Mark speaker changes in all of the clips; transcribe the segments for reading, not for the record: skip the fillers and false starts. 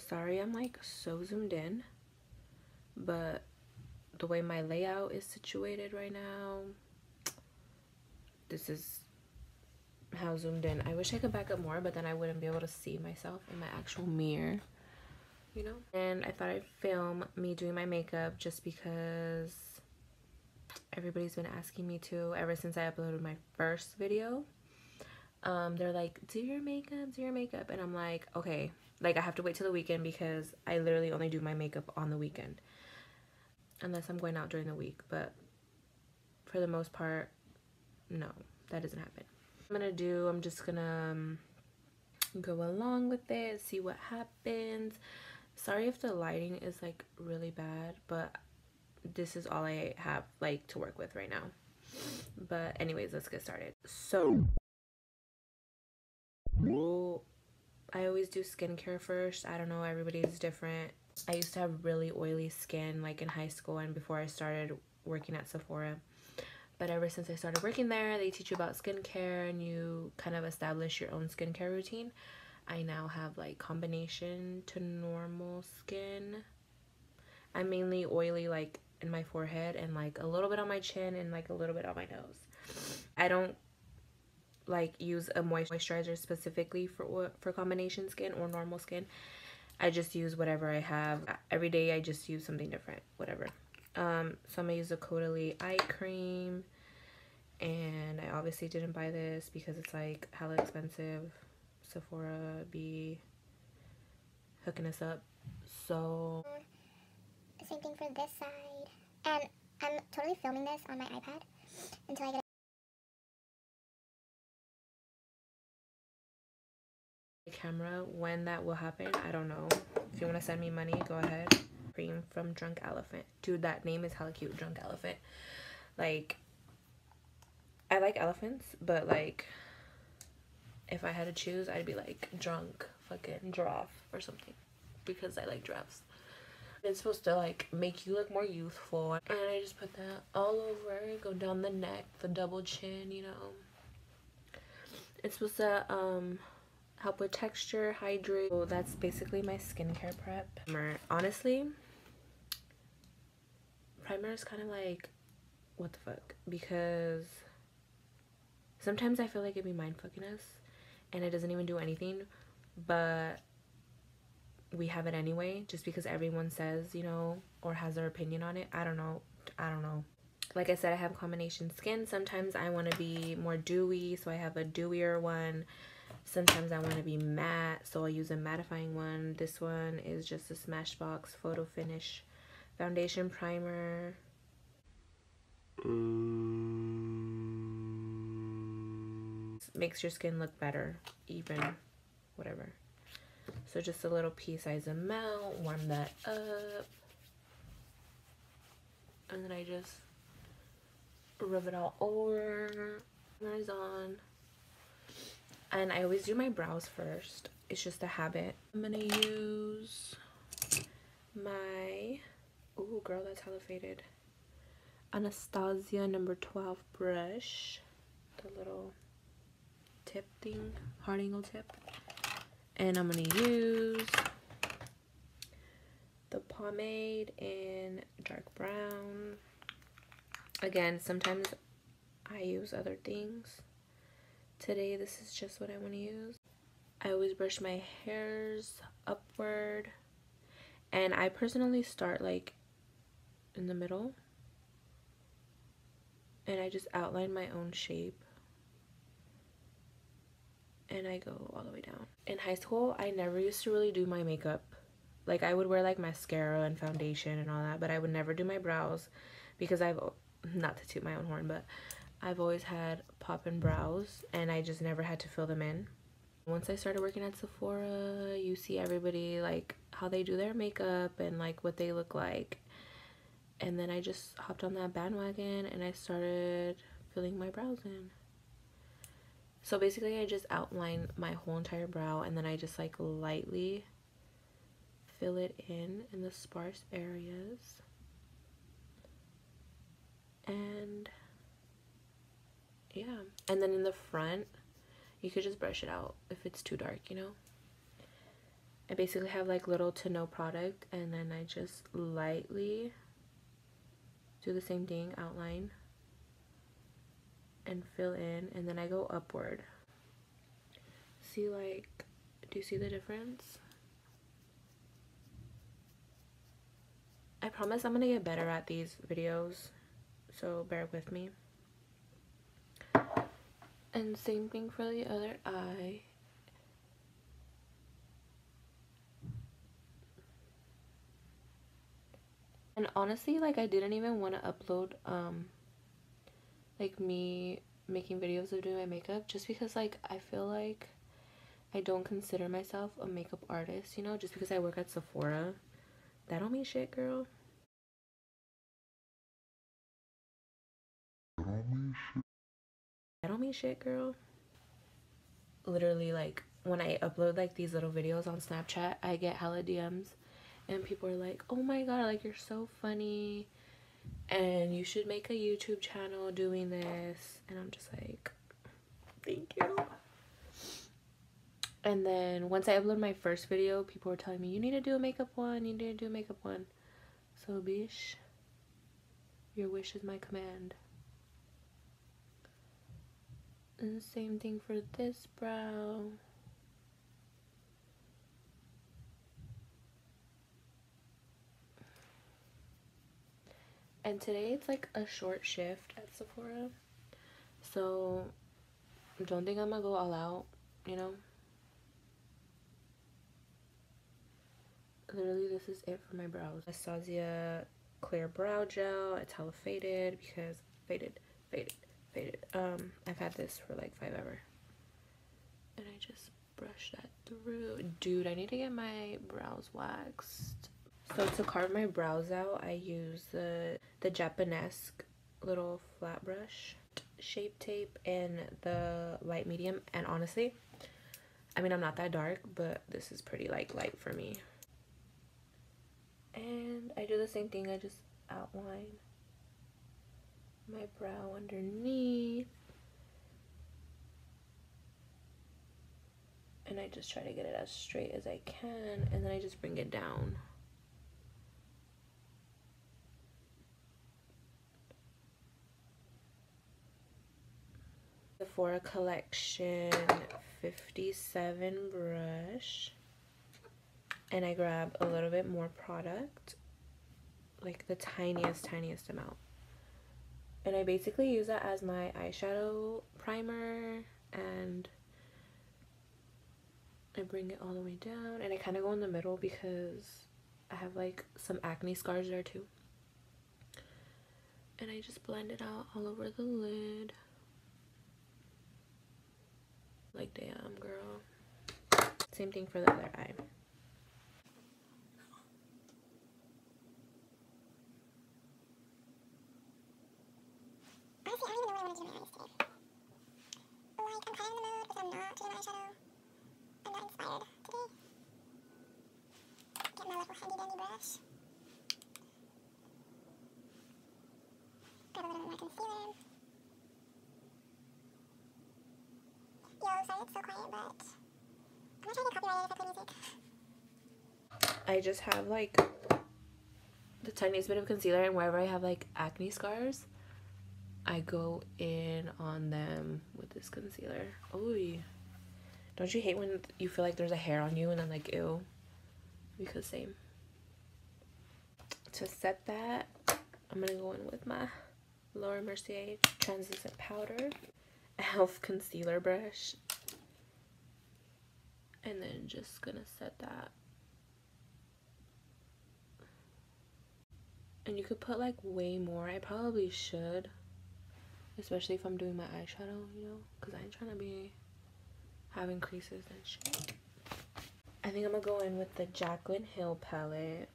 Speaker 1: Sorry I'm like so zoomed in, but the way my layout is situated right now, this is how zoomed in. I wish I could back up more, but then I wouldn't be able to see myself in my actual mirror, you know? And I thought I'd film me doing my makeup just because everybody's been asking me to ever since I uploaded my first video. They're like, do your makeup, and I'm like, okay, like I have to wait till the weekend because I literally only do my makeup on the weekend unless I'm going out during the week, but for the most part, no, that doesn't happen. I'm just gonna go along with it, see what happens. Sorry if the lighting is like really bad, but this is all I have like to work with right now. But anyways, let's get started. So I always do skincare first. I don't know, everybody's different. I used to have really oily skin like in high school and before I started working at Sephora. But ever since I started working there, they teach you about skincare and you kind of establish your own skincare routine. I now have like combination to normal skin. I'm mainly oily like in my forehead and like a little bit on my chin and like a little bit on my nose. I don't like use a moisturizer specifically for combination skin or normal skin. I just use whatever I have. Every day I just use something different, whatever. So I'm gonna use a Caudalie eye cream, and I obviously didn't buy this because it's like hella expensive. Sephora be hooking us up. So
Speaker 2: same thing for this side, and I'm totally filming this on my iPad until I get
Speaker 1: a camera. When that will happen, I don't know. If you want to send me money, go ahead. Cream from Drunk Elephant. Dude, that name is hella cute, Drunk Elephant. Like, I like elephants, but like if I had to choose, I'd be like drunk fucking giraffe or something because I like giraffes. It's supposed to like make you look more youthful, and I just put that all over, go down the neck, the double chin, you know. It's supposed to help with texture, hydrate. So that's basically my skincare prep. Honestly, primer is kind of like what the fuck, because sometimes I feel like it be mind fucking us and it doesn't even do anything, but we have it anyway just because everyone says, you know, or has their opinion on it. I don't know. Like I said, I have combination skin. Sometimes I want to be more dewy, so I have a dewier one. Sometimes I want to be matte, so I'll use a mattifying one. This one is just a Smashbox Photo Finish foundation primer. Makes your skin look better, even, whatever. So just a little pea-sized amount, warm that up, and then I just rub it all over, eyes on. And I always do my brows first. It's just a habit. I'm gonna use my, ooh girl, that's hella faded, Anastasia number 12 brush, the little tip thing, hard angle tip. And I'm gonna use the pomade in dark brown. Again, sometimes I use other things. Today, this is just what I want to use. I always brush my hairs upward. And I personally start like in the middle. And I just outline my own shape. And I go all the way down. In high school, I never used to really do my makeup. Like, I would wear like mascara and foundation and all that, but I would never do my brows because I've, not to toot my own horn, but I've always had poppin' brows and I just never had to fill them in. Once I started working at Sephora, you see everybody like how they do their makeup and like what they look like. And then I just hopped on that bandwagon and I started filling my brows in. So basically I just outline my whole entire brow and then I just like lightly fill it in the sparse areas. And yeah, and then in the front you could just brush it out if it's too dark, you know. I basically have like little to no product, and then I just lightly do the same thing, outline and fill in, and then I go upward. See, like, do you see the difference? I promise I'm gonna get better at these videos, so bear with me. And same thing for the other eye. And honestly, like, I didn't even want to upload like me making videos of doing my makeup, just because like I feel like I don't consider myself a makeup artist, you know, just because I work at Sephora. That don't mean shit, girl. That don't mean shit, girl. Literally, like, when I upload like these little videos on Snapchat, I get hella DMs, and people are like, oh my god, like, you're so funny, and you should make a YouTube channel doing this. And I'm just like, thank you. And then once I uploaded my first video, people were telling me, you need to do a makeup one, you need to do a makeup one. So bish, your wish is my command. And the same thing for this brow. And today it's like a short shift at Sephora, so don't think I'm gonna go all out, you know. Literally, this is it for my brows. Anastasia clear brow gel. It's hella faded because faded. I've had this for like 5 ever, and I just brush that through. Dude, I need to get my brows waxed. So to carve my brows out, I use the Japanesque little flat brush, Shape Tape, and the light medium. And honestly, I mean, I'm not that dark, but this is pretty like light for me. And I do the same thing. I just outline my brow underneath, and I just try to get it as straight as I can, and then I just bring it down. Sephora Collection 57 brush, and I grab a little bit more product, like the tiniest amount, and I basically use that as my eyeshadow primer, and I bring it all the way down, and I kind of go in the middle because I have like some acne scars there too, and I just blend it out all over the lid. Like, damn, girl. Same thing for the other eye.
Speaker 2: Honestly, I don't even know what I want to do my eyes today. Like, I'm kind of in the mood, but I'm not doing eyeshadow. I'm not inspired today. Get my little handy dandy brush. Grab a little bit more concealer. Yo, sorry it's so quiet, but I'm not trying to get copyrighted if I play music.
Speaker 1: I just have like the tiniest bit of concealer, and wherever I have like acne scars, I go in on them with this concealer. Ooh. Don't you hate when you feel like there's a hair on you and then like, ew? Because same. To set that, I'm gonna go in with my Laura Mercier translucent powder, e.l.f. concealer brush, and then just gonna set that. And you could put like way more. I probably should, especially if I'm doing my eyeshadow, you know, because I ain't trying to be having creases and shit. I think I'm gonna go in with the Jaclyn Hill palette.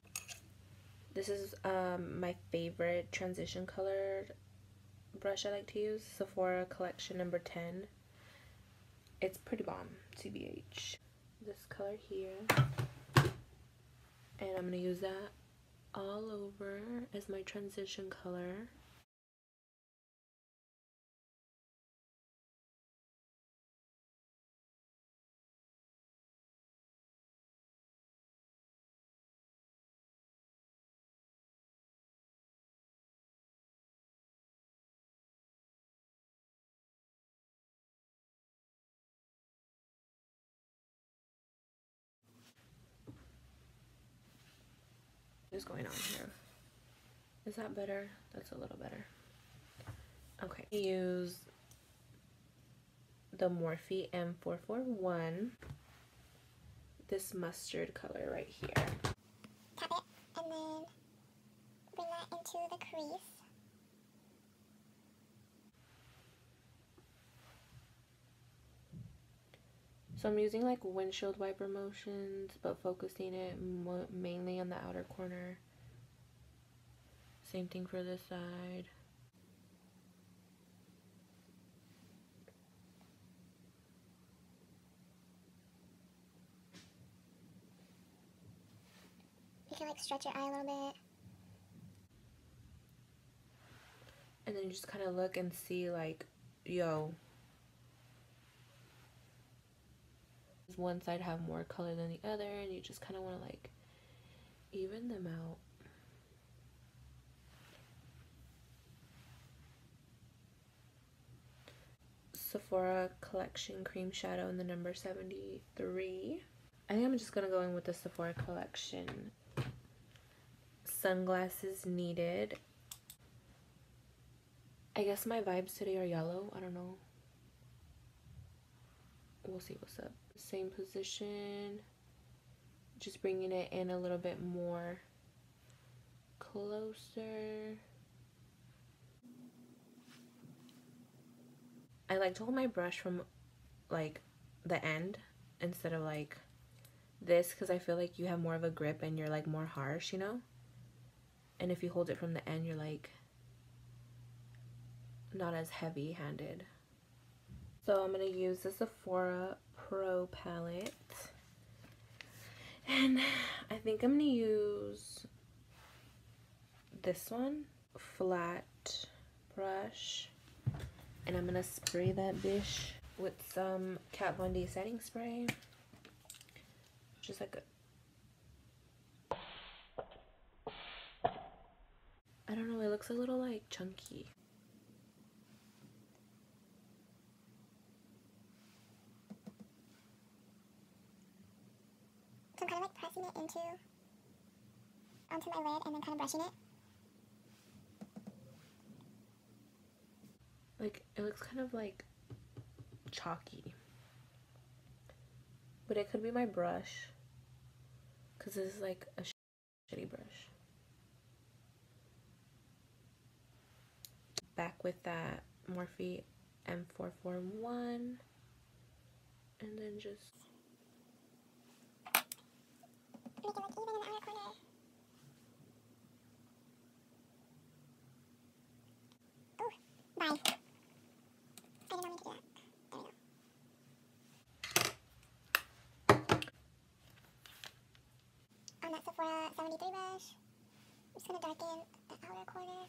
Speaker 1: This is my favorite transition colored brush I like to use, Sephora Collection number 10. It's pretty bomb, TBH. This color here, and I'm gonna use that all over as my transition color. What is going on here? Is that better? That's a little better. Okay. Use the Morphe M441. This mustard color right here.
Speaker 2: Tap it and then bring that into the crease.
Speaker 1: So I'm using like windshield wiper motions, but focusing it mainly on the outer corner. Same thing for this side.
Speaker 2: You can like stretch your eye a little bit.
Speaker 1: And then you just kind of look and see like, yo, does one side have more color than the other? And you just kind of want to like even them out. Sephora Collection Cream Shadow in the number 73. I think I'm just gonna go in with the Sephora Collection. Sunglasses needed. I guess my vibes today are yellow. I don't know. We'll see what's up. Same position. Just bringing it in a little bit more closer. I like to hold my brush from like the end instead of like this, because I feel like you have more of a grip and you're like more harsh, you know? And if you hold it from the end, you're like not as heavy handed. So I'm gonna use the Sephora Pro palette, and I think I'm gonna use this one, flat brush, and I'm gonna spray that bitch with some Kat Von D setting spray. Just like a, I don't know, it looks a little like chunky.
Speaker 2: So I'm kind of like pressing it onto my lid and then kind of brushing it.
Speaker 1: Like, it looks kind of like chalky. But it could be my brush, because this is like a shitty brush. Back with that Morphe M441. And then just
Speaker 2: Make it look even in the outer corner. Oh, bye. I did not mean to do that. There we go. On that Sephora 73 brush, I'm just going to darken the outer corner.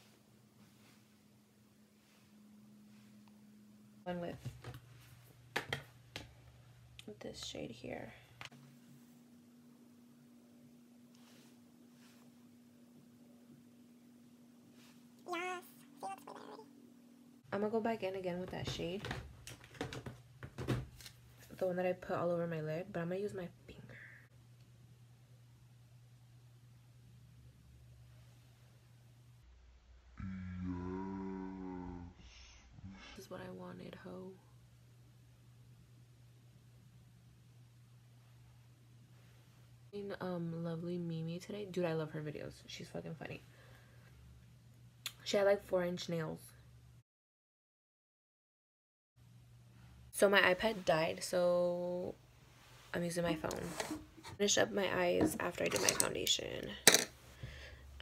Speaker 1: one with this shade here.
Speaker 2: Yes, see, looks way better already.
Speaker 1: I'm gonna go back in again with that shade, the one that I put all over my lid, but I'm gonna use my finger. This is what I wanted, ho. Lovely Mimi today. Dude, I love her videos. She's fucking funny. She had like 4-inch nails. So my iPad died, so I'm using my phone. Finish up my eyes after I do my foundation.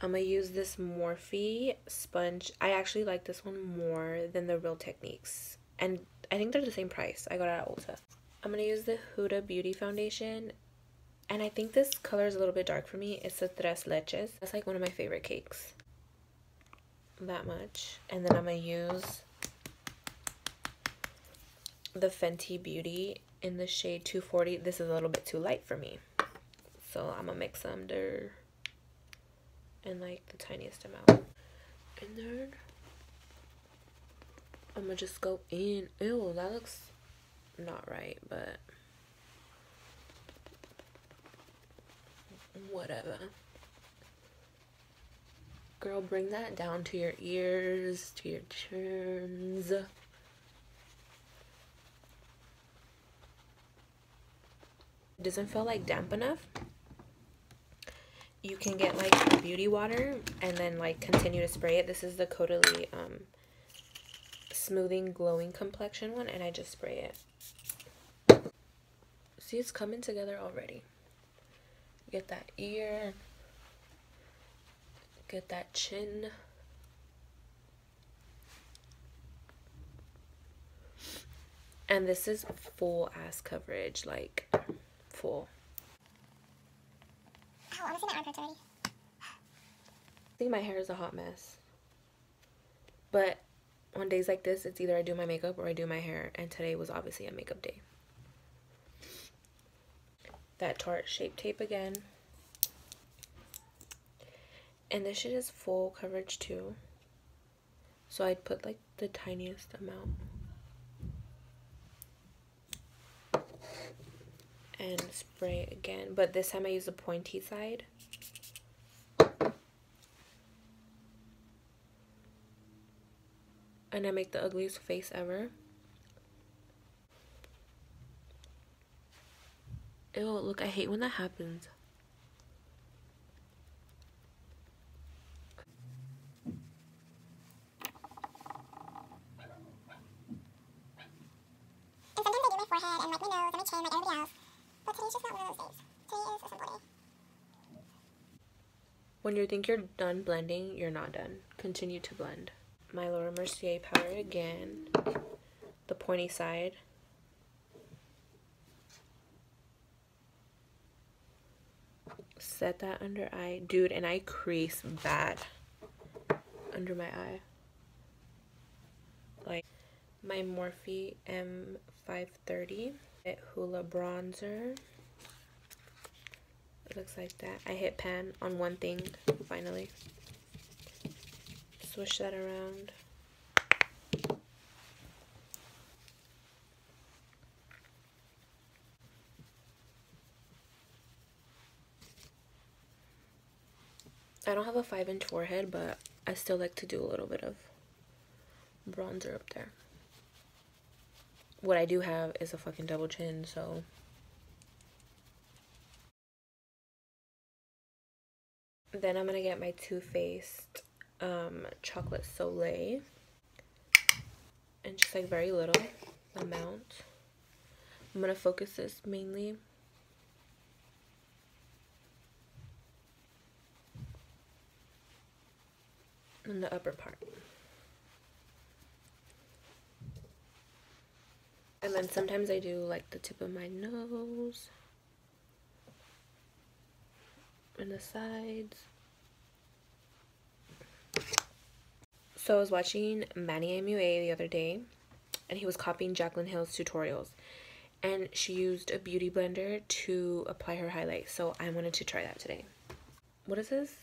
Speaker 1: I'm gonna use this Morphe sponge. I actually like this one more than the Real Techniques, and I think they're the same price. I got it at Ulta. I'm gonna use the Huda Beauty foundation, and I think this color is a little bit dark for me. It's the Tres Leches. That's like one of my favorite cakes. That much. And then I'm gonna use the Fenty Beauty in the shade 240. This is a little bit too light for me, so I'm gonna mix under in like the tiniest amount, and then I'm gonna just go in. Ew, that looks not right, but whatever. Girl, bring that down to your ears, to your chins. It doesn't feel like damp enough. You can get like beauty water and then like continue to spray it. This is the Caudalie smoothing glowing complexion one, and I just spray it. See, it's coming together already. Get that ear, get that chin. And this is full ass coverage, like full.
Speaker 2: Oh, honestly, my arm hurts already.
Speaker 1: I think my hair is a hot mess. But on days like this, it's either I do my makeup or I do my hair. And today was obviously a makeup day. That Tarte Shape Tape again. And this shit is full coverage too. So I'd put like the tiniest amount. And spray again. But this time I use the pointy side. And I make the ugliest face ever. Ew, look, I hate when that happens.
Speaker 2: And sometimes I do my forehead and like my nose and my chin like everybody else. But today's just not one of those days. Today is a simple day.
Speaker 1: When you think you're done blending, you're not done. Continue to blend. My Laura Mercier powder again. The pointy side. Set that under eye. Dude, and I crease bad under my eye. Like my Morphe M530 Hoola bronzer. It looks like that. I hit pan on one thing finally. Swish that around. I don't have a 5-inch forehead, but I still like to do a little bit of bronzer up there. What I do have is a fucking double chin, so. Then I'm gonna get my Too Faced Chocolate Soleil. And just like very little amount. I'm gonna focus this mainly in the upper part. And then sometimes I do like the tip of my nose and the sides. So I was watching Manny MUA the other day, and he was copying Jaclyn Hill's tutorials, and she used a beauty blender to apply her highlight. So I wanted to try that today. What is this?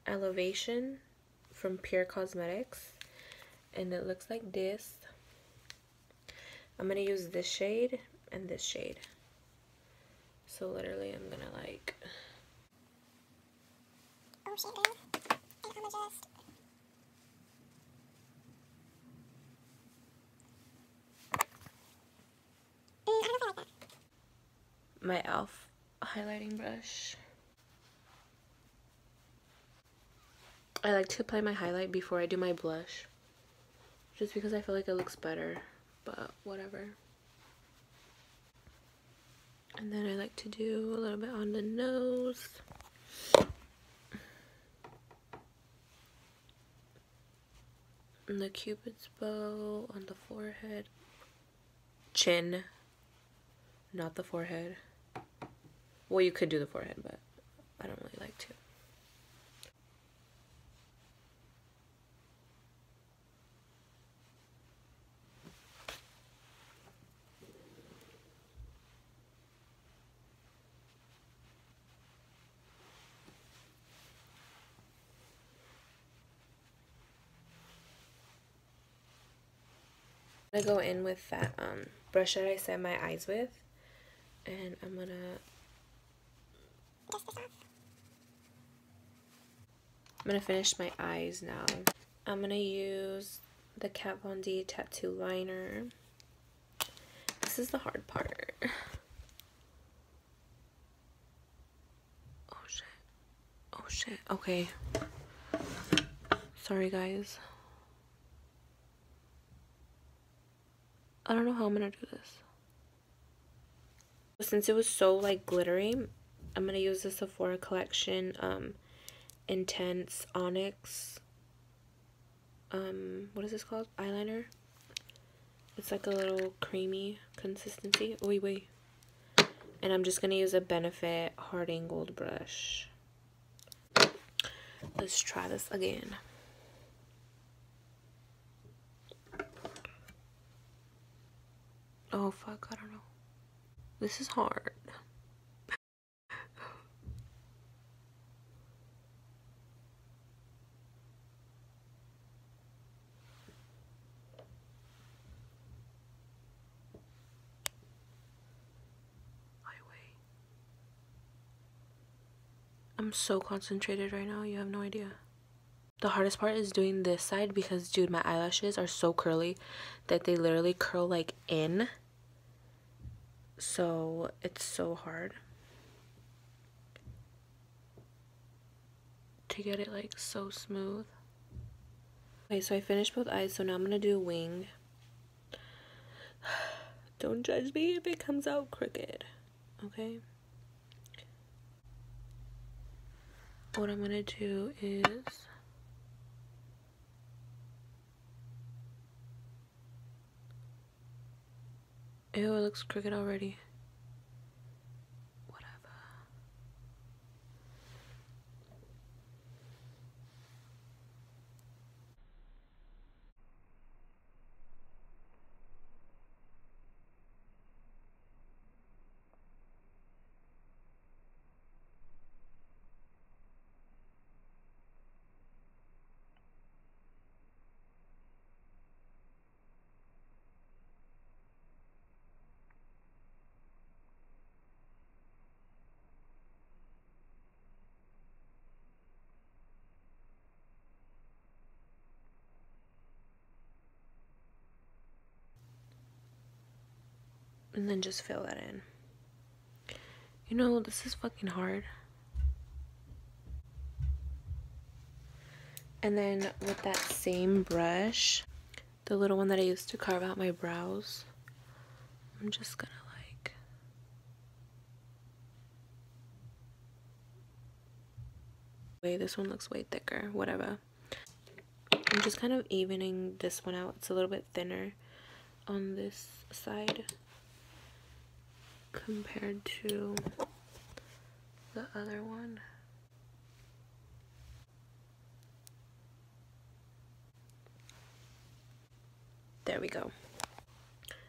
Speaker 1: Elevation from Pure Cosmetics, and it looks like this. I'm gonna use this shade and this shade. So literally I'm gonna like,
Speaker 2: Oh shit, guys. And I'ma just I don't know if I like that.
Speaker 1: my e.l.f. highlighting brush. I like to apply my highlight before I do my blush, just because I feel like it looks better, but whatever. And then I like to do a little bit on the nose. And the Cupid's bow on the forehead. Chin, not the forehead. Well, you could do the forehead, but I don't really like to. I'm gonna go in with that brush that I set my eyes with, and I'm gonna
Speaker 2: Dust this off.
Speaker 1: I'm gonna finish my eyes now. I'm gonna use the Kat Von D tattoo liner. This is the hard part. Oh shit. Oh shit. Okay. Sorry guys. I don't know how I'm gonna do this. Since it was so like glittery, I'm gonna use the Sephora collection Intense Onyx what is this called? Eyeliner. It's like a little creamy consistency. Wait. And I'm just gonna use a Benefit hard angled brush. Let's try this again. Oh fuck, I don't know. This is hard. I'm so concentrated right now, you have no idea. The hardest part is doing this side because, dude, my eyelashes are so curly that they literally curl like in. So it's so hard to get it like so smooth. Okay, so I finished both eyes, so now I'm gonna do a wing. Don't judge me if it comes out crooked, okay? What I'm gonna do is ew, it looks crooked already. Whatever. And then just fill that in. You know, this is fucking hard. And then with that same brush, the little one that I used to carve out my brows, I'm just gonna like wait, this one looks way thicker, whatever. I'm just kind of evening this one out. It's a little bit thinner on this side compared to the other one. There we go.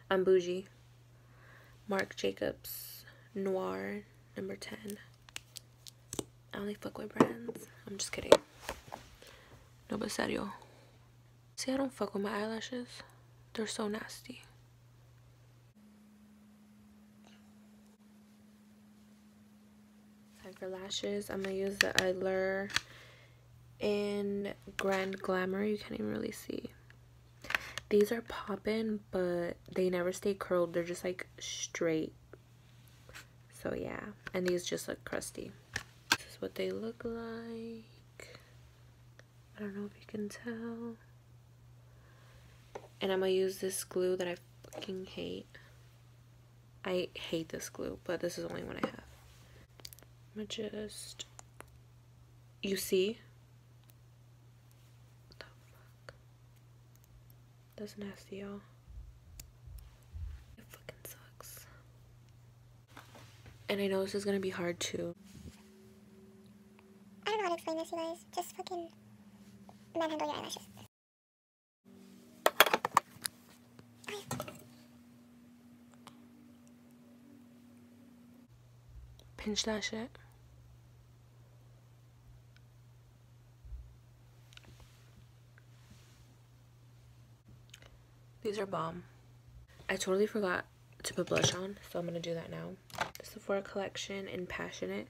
Speaker 1: I'm bougie. Marc Jacobs Noir number 10. I only fuck with brands. I'm just kidding. No, but serio. See, I don't fuck with my eyelashes. They're so nasty. Time for lashes. I'm gonna use the Allure in Grand Glamour. You can't even really see. These are poppin', but they never stay curled. They're just like straight. So yeah, and these just look crusty. This is what they look like. I don't know if you can tell. And I'm gonna use this glue that I fucking hate. I hate this glue, but this is the only one I have. I'm gonna just, you see? What the fuck? That's nasty, y'all. It fucking sucks. And I know this is gonna be hard too.
Speaker 2: I don't know how to explain this, you guys. Just fucking manhandle your eyelashes.
Speaker 1: Pinch that shit. These are bomb. I totally forgot to put blush on, so I'm gonna do that now. The Sephora collection in Passionate.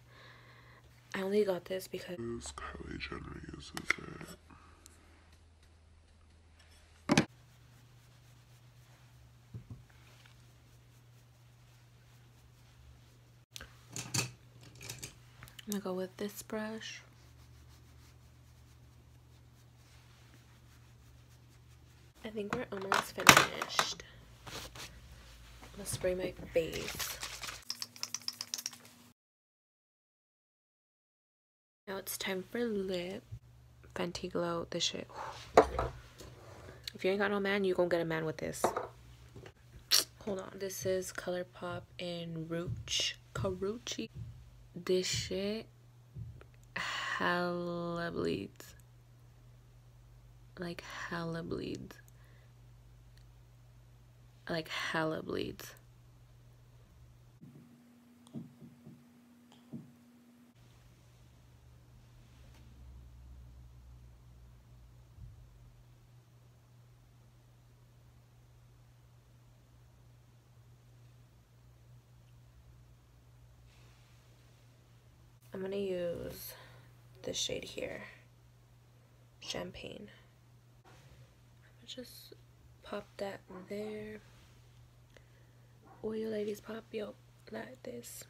Speaker 1: I only got this because
Speaker 3: Kylie Jenner uses it.
Speaker 1: I'm gonna go with this brush. I think we're almost finished. I'm gonna spray my base. Now it's time for lip. Fenty Glow, this shit. If you ain't got no man, you gonna get a man with this. Hold on. This is ColourPop in Karuchi. This shit hella bleeds. Like hella bleeds. Like hella bleeds. I'm gonna use this shade here, Champagne. I'm gonna just pop that there. Oil ladies pop, yo, like this.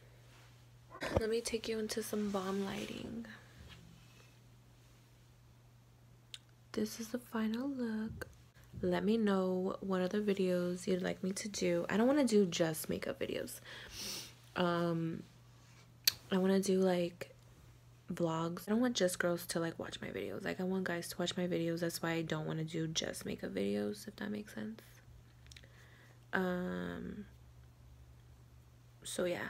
Speaker 1: Let me take you into some bomb lighting. This is the final look. Let me know what other videos you'd like me to do. I don't want to do just makeup videos. I want to do like vlogs. I don't want just girls to like watch my videos. Like I want guys to watch my videos. That's why I don't want to do just makeup videos, if that makes sense. So yeah.